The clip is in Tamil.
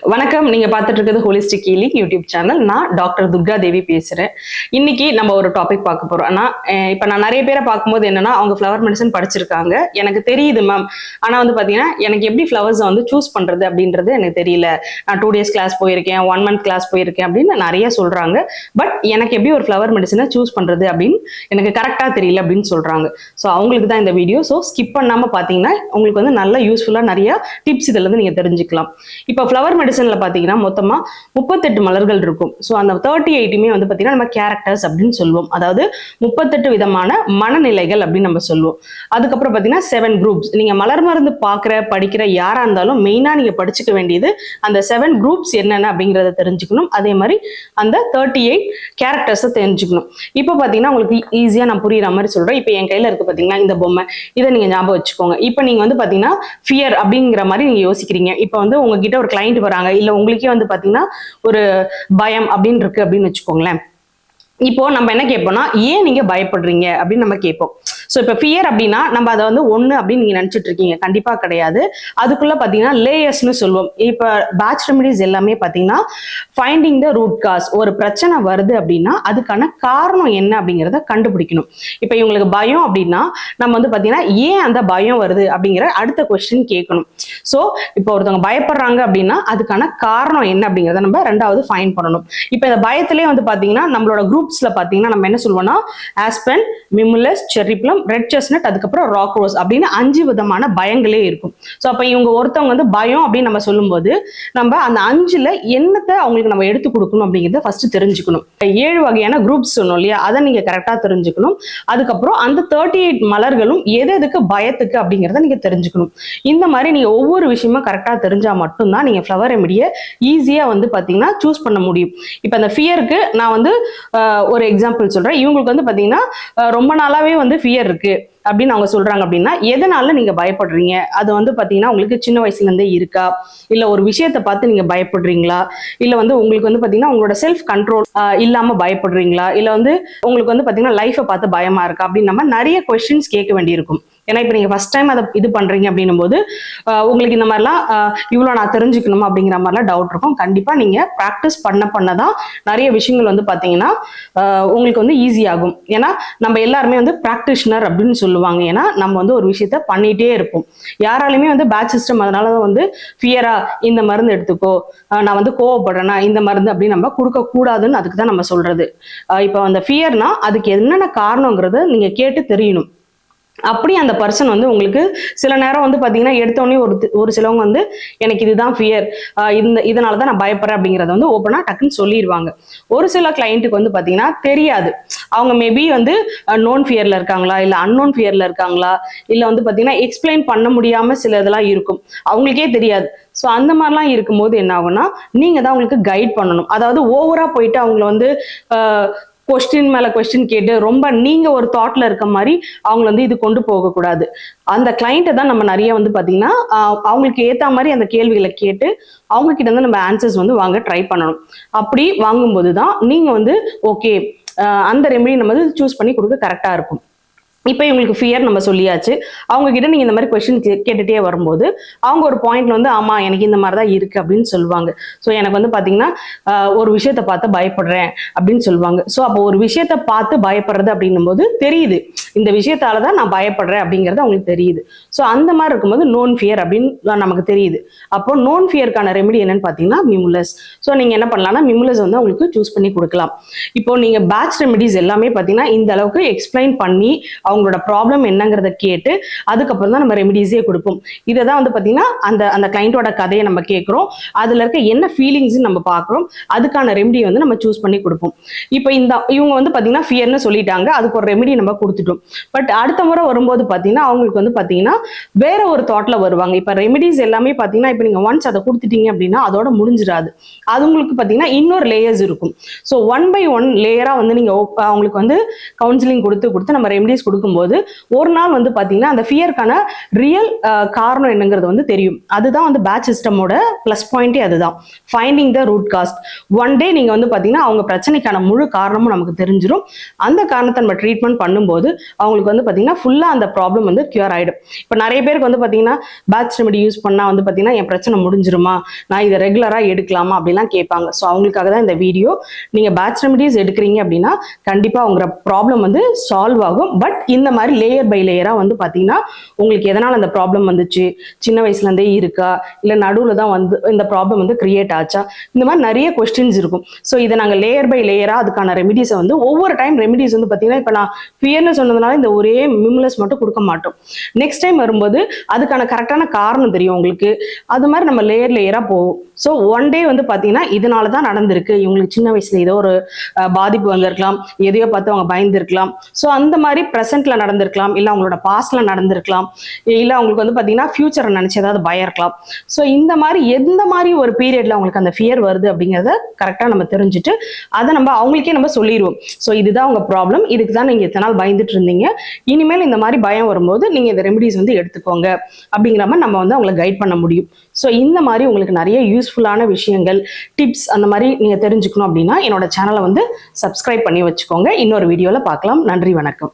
வணக்கம். நீங்க பார்த்துட்டு இருக்கிறது ஹோலிஸ்டிக் ஹீலிங் யூடியூப் சேனல். நான் டாக்டர் துர்கா தேவி பேசுறேன். இன்னைக்கு நம்ம ஒரு டாபிக் பார்க்க போறோம். ஆனா இப்ப நான் நிறைய பேரை பார்க்கும்போது என்னன்னா, அவங்க ஃப்ளவர் மெடிசன் படிச்சிருக்காங்க, எனக்கு தெரியுது மேம். ஆனா வந்து பாத்தீங்கன்னா எனக்கு எப்படி ஃப்ளவர்ஸ் வந்து சூஸ் பண்றது அப்படின்றது எனக்கு தெரியல. நான் 2 days கிளாஸ் போயிருக்கேன், 1 month கிளாஸ் போயிருக்கேன் அப்படின்னு நிறைய சொல்றாங்க. பட் எனக்கு எப்படி ஒரு ஃப்ளவர் மெடிசனை சூஸ் பண்றது அப்படின்னு எனக்கு கரெக்டா தெரியல அப்படின்னு சொல்றாங்க. ஸோ அவங்களுக்கு தான் இந்த வீடியோ. ஸோ ஸ்கிப் பண்ணாம பாத்தீங்கன்னா உங்களுக்கு வந்து நல்ல யூஸ்ஃபுல்லா நிறைய டிப்ஸ் இதுல இருந்து நீங்க தெரிஞ்சுக்கலாம். இப்போ ஃப்ளவர் மெடிசன்ல பாத்தீங்கன்னா மொத்தமா 38 மலர்கள் இருக்கும். ஸோ அந்த 38மே வந்து பாத்தீங்கன்னா நம்ம கேரக்டர்ஸ் அப்படின்னு சொல்லுவோம். அதாவது 38 விதமான மனநிலைகள் அப்படின்னு நம்ம சொல்லுவோம். அதுக்கப்புறம் பாத்தீங்கன்னா 7 குரூப்ஸ். நீங்க மலர் மருந்து படிக்கிற யாரா இருந்தாலும் மெயினா நீங்க படிச்சுக்க வேண்டியது அந்த 7 குரூப்ஸ் என்னென்ன அப்படிங்கறத தெரிஞ்சுக்கணும். அதே மாதிரி அந்த 38 கேரக்டர்ஸை தெரிஞ்சுக்கணும். இப்போ பாத்தீங்கன்னா உங்களுக்கு ஈஸியா நான் புரியுற மாதிரி சொல்றேன். இப்போ என் கையில இருக்கு பாத்தீங்கன்னா இந்த பொம்மை, இதை நீங்க ஞாபகம் வச்சுக்கோங்க. இப்போ நீங்க வந்து பாத்தீங்கன்னா ஃபியர் அப்படிங்கிற மாதிரி நீங்க யோசிக்கிறீங்க. இப்போ வந்து உங்ககிட்ட ஒரு கிளைண்ட் வராங்க, இல்ல உங்களுக்கே வந்து பாத்தீங்கன்னா ஒரு பயம் அப்படின்னு இருக்கு அப்படின்னு வச்சுக்கோங்களேன். இப்போ நம்ம என்ன கேட்போம்னா, ஏன் நீங்க பயப்படுறீங்க அப்படின்னு நம்ம கேட்போம். ஸோ இப்போ ஃபியர் அப்படின்னா நம்ம அதை வந்து ஒன்று அப்படின்னு நீங்க நினைச்சிட்டு இருக்கீங்க, கண்டிப்பா கிடையாது. அதுக்குள்ள பாத்தீங்கன்னா லேயர்ஸ்னு சொல்லுவோம். இப்போ பேட்ச் ரெமிடிஸ் எல்லாமே பாத்தீங்கன்னா ஃபைண்டிங் த ரூட் காஸ். ஒரு பிரச்சனை வருது அப்படின்னா அதுக்கான காரணம் என்ன அப்படிங்கிறத கண்டுபிடிக்கணும். இப்போ இவங்களுக்கு பயம் அப்படின்னா நம்ம வந்து பாத்தீங்கன்னா ஏன் அந்த பயம் வருது அப்படிங்கிற அடுத்த கொஸ்டின் கேட்கணும். ஸோ இப்போ ஒருத்தவங்க பயப்படுறாங்க அப்படின்னா அதுக்கான காரணம் என்ன அப்படிங்கிறத நம்ம ரெண்டாவது ஃபைண்ட் பண்ணணும். இப்போ இந்த பயத்திலே வந்து பாத்தீங்கன்னா நம்மளோட குரூப்ஸ்ல பாத்தீங்கன்னா நம்ம என்ன சொல்லுவோம்னா, ஆஸ்பென், மிமுலஸ், செர்ரிப்ளம், ரெட் செஸ்னட், அதுக்கப்புறம் ராக் ரோஸ் அப்படின்னு 5 விதமான பயங்களே இருக்கும். ஸோ அப்ப இவங்க ஒருத்தவங்க வந்து பயம் அப்படின்னு நம்ம சொல்லும்போது நம்ம அந்த 5ல என்னத்தை அவங்களுக்கு நம்ம எடுத்து கொடுக்கணும் அப்படிங்கிறத ஃபர்ஸ்ட் தெரிஞ்சுக்கணும். 7 வகையான குரூப்ஸ் சொன்னோம் இல்லையா, அதை நீங்க கரெக்டா தெரிஞ்சுக்கணும். அதுக்கப்புறம் அந்த 38 மலர்களும் எதுக்கு பயத்துக்கு அப்படிங்கிறத நீங்க தெரிஞ்சுக்கணும். இந்த மாதிரி நீங்க ஒவ்வொரு விஷயமும் கரெக்டா தெரிஞ்சா மட்டும்தான் நீங்க ஃப்ளவர் ரெமிடியை ஈஸியா வந்து பாத்தீங்கன்னா சூஸ் பண்ண முடியும். இப்ப அந்த ஃபியருக்கு நான் வந்து ஒரு எக்ஸாம்பிள் சொல்றேன். இவங்களுக்கு வந்து பாத்தீங்கன்னா ரொம்ப நாளாவே வந்து ஃபியர் இருக்கு அப்படின்னு அவங்க சொல்றாங்க. அப்படின்னா எதனால நீங்க பயப்படுறீங்க? அது வந்து பாத்தீங்கன்னா உங்களுக்கு சின்ன வயசுல இருந்தே இருக்கா, இல்ல ஒரு விஷயத்தை பார்த்து நீங்க பயப்படுறீங்களா, இல்ல வந்து உங்களுக்கு வந்து பாத்தீங்கன்னா உங்களோட செல்ஃப் கண்ட்ரோல் இல்லாம பயப்படுறீங்களா, இல்ல வந்து உங்களுக்கு வந்து பாத்தீங்கன்னா லைஃபை பார்த்து பயமா இருக்கா அப்படின்னு நம்ம நிறைய கொஸ்டின்ஸ் கேட்க வேண்டியிருக்கும். ஏன்னா இப்ப நீங்க ஃபர்ஸ்ட் டைம் அதை இது பண்றீங்க அப்படின்னும் போது உங்களுக்கு இந்த மாதிரிலாம் இவ்வளவு நான் தெரிஞ்சுக்கணுமா அப்படிங்கிற மாதிரிலாம் டவுட் இருக்கும். கண்டிப்பா நீங்க ப்ராக்டிஸ் பண்ணதான் நிறைய விஷயங்கள் வந்து பாத்தீங்கன்னா உங்களுக்கு வந்து ஈஸி ஆகும். ஏன்னா நம்ம எல்லாருமே வந்து பிராக்டிஷனர் அப்படின்னு சொல்லுவாங்க. ஏன்னா நம்ம வந்து ஒரு விஷயத்த பண்ணிட்டே இருப்போம். யாராலுமே வந்து பேட்ச் சிஸ்டம் அதனாலதான் வந்து ஃபியரா இந்த மருந்து எடுத்துக்கோ, நான் வந்து கோவப்படுறேன்னா இந்த மருந்து அப்படின்னு நம்ம கொடுக்க கூடாதுன்னு அதுக்கு தான் நம்ம சொல்றது. இப்போ அந்த ஃபியர்னா அதுக்கு என்னென்ன காரணங்கிறத நீங்க கேட்டு தெரியணும். அப்படி அந்த பர்சன் வந்து உங்களுக்கு சில நேரம் வந்து பாத்தீங்கன்னா எடுத்தோடனே ஒரு சிலவங்க வந்து எனக்கு இதுதான் ஃபியர், இதனாலதான் நான் பயப்படுறேன் அப்படிங்கறத வந்து ஓப்பனா டக்குன்னு சொல்லிடுவாங்க. ஒரு சில கிளைண்ட்டுக்கு வந்து பாத்தீங்கன்னா தெரியாது. அவங்க மேபி வந்து நோன் ஃபியர்ல இருக்காங்களா, இல்ல அன்னோன் ஃபியர்ல இருக்காங்களா, இல்ல வந்து பாத்தீங்கன்னா எக்ஸ்பிளைன் பண்ண முடியாம சில இதெல்லாம் இருக்கும், அவங்களுக்கே தெரியாது. ஸோ அந்த மாதிரிலாம் இருக்கும்போது என்ன ஆகும்னா நீங்க தான் அவங்களுக்கு கைட் பண்ணணும். அதாவது ஓவரா போயிட்டு அவங்கள வந்து கொஸ்டின் மேல கொஸ்டின் கேட்டு ரொம்ப நீங்க ஒரு தாட்ல இருக்க மாதிரி அவங்க வந்து இது கொண்டு போக கூடாது. அந்த கிளைண்ட்டை தான் நம்ம நிறைய வந்து பாத்தீங்கன்னா அவங்களுக்கு ஏத்த மாதிரி அந்த கேள்விகளை கேட்டு அவங்க கிட்ட இருந்து நம்ம ஆன்சர்ஸ் வந்து வாங்க ட்ரை பண்ணணும். அப்படி வாங்கும்போது தான் நீங்க வந்து ஓகே அந்த ரெமெடி நம்ம வந்து சூஸ் பண்ணி கொடுக்க கரெக்டா இருக்கும். இப்போ இவங்களுக்கு ஃபியர் நம்ம சொல்லியாச்சு. அவங்க கிட்ட நீங்க இந்த மாதிரி கொஸ்டின் கேட்டுட்டே வரும்போது அவங்க ஒரு பாயிண்ட்ல வந்து ஆமா எனக்கு இந்த மாதிரி தான் இருக்கு அப்படின்னு சொல்லுவாங்க. ஸோ எனக்கு வந்து பாத்தீங்கன்னா ஒரு விஷயத்த பார்த்து பயப்படுறேன் அப்படின்னு சொல்லுவாங்க. ஸோ அப்போ ஒரு விஷயத்த பார்த்து பயப்படுறது அப்படின்னும் போது தெரியுது இந்த விஷயத்தாலதான் நான் பயப்படுறேன் அப்படிங்கிறது அவங்களுக்கு தெரியுது. ஸோ அந்த மாதிரி இருக்கும்போது நோன் ஃபியர் அப்படின்னு நமக்கு தெரியுது. அப்போ நோன் ஃபியருக்கான ரெமெடி என்னன்னு பாத்தீங்கன்னா மிமுலஸ். ஸோ நீங்க என்ன பண்ணலாம்னா மிமுலஸ் வந்து அவங்களுக்கு சூஸ் பண்ணி கொடுக்கலாம். இப்போ நீங்க பேட்ச் ரெமெடிஸ் எல்லாமே பாத்தீங்கன்னா இந்த அளவுக்கு எக்ஸ்பிளைன் பண்ணி அவங்களோட ப்ராப்ளம் என்னங்கிறத கேட்டு அதுக்கப்புறம் தான் நம்ம ரெமிடிஸே கொடுப்போம். இதை தான் வந்து பாத்தீங்கன்னா அந்த கிளைண்டோட கதையை நம்ம கேட்கிறோம், அதுல இருக்க என்ன ஃபீலிங்ஸ் நம்ம பாக்குறோம், அதுக்கான ரெமிடி வந்து நம்ம சூஸ் பண்ணி கொடுப்போம். இப்போ இவங்க வந்து பாத்தீங்கன்னா ஃபியர்னு சொல்லிட்டாங்க, அதுக்கு ஒரு ரெமிடி நம்ம கொடுத்துட்டோம். பட் அடுத்த முறை வரும்போது பாத்தீங்கன்னா அவங்களுக்கு வந்து பாத்தீங்கன்னா வேற ஒரு தாட்ல வருவாங்க. இப்ப ரெமிடிஸ் எல்லாமே பாத்தீங்கன்னா இப்ப நீங்க ஒன்ஸ் அதை கொடுத்துட்டீங்க அப்படின்னா அதோட முடிஞ்சிடாது. அது உங்களுக்கு பாத்தீங்கன்னா இன்னொரு லேயர்ஸ் இருக்கும். ஸோ 1 by 1 லேயரா வந்து நீங்க அவங்களுக்கு வந்து கவுன்சிலிங் கொடுத்து நம்ம ரெமிடிஸ் கொடுக்க கொடுக்கும்போது ஒரு நாள் வந்து பாத்தீங்கன்னா அந்த ஃபியருக்கான ரியல் காரணம் என்னங்கிறது வந்து தெரியும். அதுதான் வந்து பேட்ச் சிஸ்டமோட பிளஸ் பாயிண்டே அதுதான், finding the root cause. One day நீங்க வந்து பாத்தீங்கன்னா அவங்க பிரச்சனைக்கான முழு காரணமும் நமக்கு தெரிஞ்சிடும். அந்த காரணத்தை நம்ம ட்ரீட்மெண்ட் பண்ணும்போது அவங்களுக்கு வந்து பாத்தீங்கன்னா ஃபுல்லா அந்த ப்ராப்ளம் வந்து கியூர் ஆயிடும். இப்போ நிறைய பேருக்கு வந்து பாத்தீங்கன்னா பேட்ச் ரெமெடி யூஸ் பண்ணா வந்து பாத்தீங்கன்னா என் பிரச்சனை முடிஞ்சிருமா, நான் இதை ரெகுலரா எடுக்கலாமா அப்படிலாம் கேட்பாங்க. ஸோ அவங்களுக்காக தான் இந்த வீடியோ. நீங்க பேட்ச் ரெமெடிஸ் எடுக்கிறீங்க அப்படின்னா கண்டிப்பா உங்க ப்ராப்ளம் வந்து சால்வ் ஆகும். பட் இந்த மாதிரி லேயர் பை லேயரா வந்து பாத்தீங்கன்னா உங்களுக்கு எதனால அந்த ப்ராப்ளம் வந்துச்சு, சின்ன வயசுல இருந்தே இருக்கா, இல்ல நடுவுல தான் வந்து இந்த ப்ராப்ளம் வந்து கிரியேட் ஆச்சா, இந்த மாதிரி நிறைய கொஸ்டின்ஸ் இருக்கும். ஸோ இதை நாங்க லேயர் பை லேயரா அதுக்கான ரெமிடிஸை வந்து ஒவ்வொரு டைம் ரெமிடிஸ் வந்து பாத்தீங்கன்னா இப்போ நான் ஃபியர்னு சொன்னதுனால இந்த ஒரே மிம்லஸ் மட்டும் கொடுக்க மாட்டோம். நெக்ஸ்ட் டைம் வரும்போது அதுக்கான கரெக்டான காரணம் தெரியும் உங்களுக்கு. அது மாதிரி நம்ம லேயர் லேயரா போவோம். ஸோ ஒன் டே வந்து பாத்தீங்கன்னா இதனால தான் நடந்திருக்கு, இவங்களுக்கு சின்ன வயசுல ஏதோ ஒரு பாதிப்பு வந்திருக்கலாம், எதையோ பார்த்து அவங்க பயந்துருக்கலாம். ஸோ அந்த மாதிரி ப்ரெசென்ட்ல நடந்திருக்கலாம், இல்லை அவங்களோட பாஸ்ட்ல நடந்திருக்கலாம், இல்லை அவங்களுக்கு வந்து பார்த்தீங்கன்னா ஃபியூச்சரை நினைச்சு ஏதாவது பயம் இருக்கலாம். ஸோ இந்த மாதிரி எந்த மாதிரி ஒரு பீரியட்ல அவங்களுக்கு அந்த ஃபியர் வருது அப்படிங்கிறத கரெக்டாக நம்ம தெரிஞ்சுட்டு அதை நம்ம அவங்களுக்கே நம்ம சொல்லிடுவோம். ஸோ இதுதான் உங்க ப்ராப்ளம், இதுக்கு தான் நீங்க இத்தனை நாள் பயந்துட்டு இருந்தீங்க, இனிமேல் இந்த மாதிரி பயம் வரும்போது நீங்க இந்த ரெமிடிஸ் வந்து எடுத்துக்கோங்க அப்படிங்கிற மாதிரி நம்ம வந்து அவங்களை கைட் பண்ண முடியும். ஸோ இந்த மாதிரி உங்களுக்கு நிறைய யூஸ்ஃபுல்லான விஷயங்கள், டிப்ஸ் அந்த மாதிரி நீங்க தெரிஞ்சுக்கணும் அப்படின்னா என்னோட சேனலை வந்து சப்ஸ்கிரைப் பண்ணி வச்சுக்கோங்க. இன்னொரு வீடியோல பார்க்கலாம். நன்றி, வணக்கம்.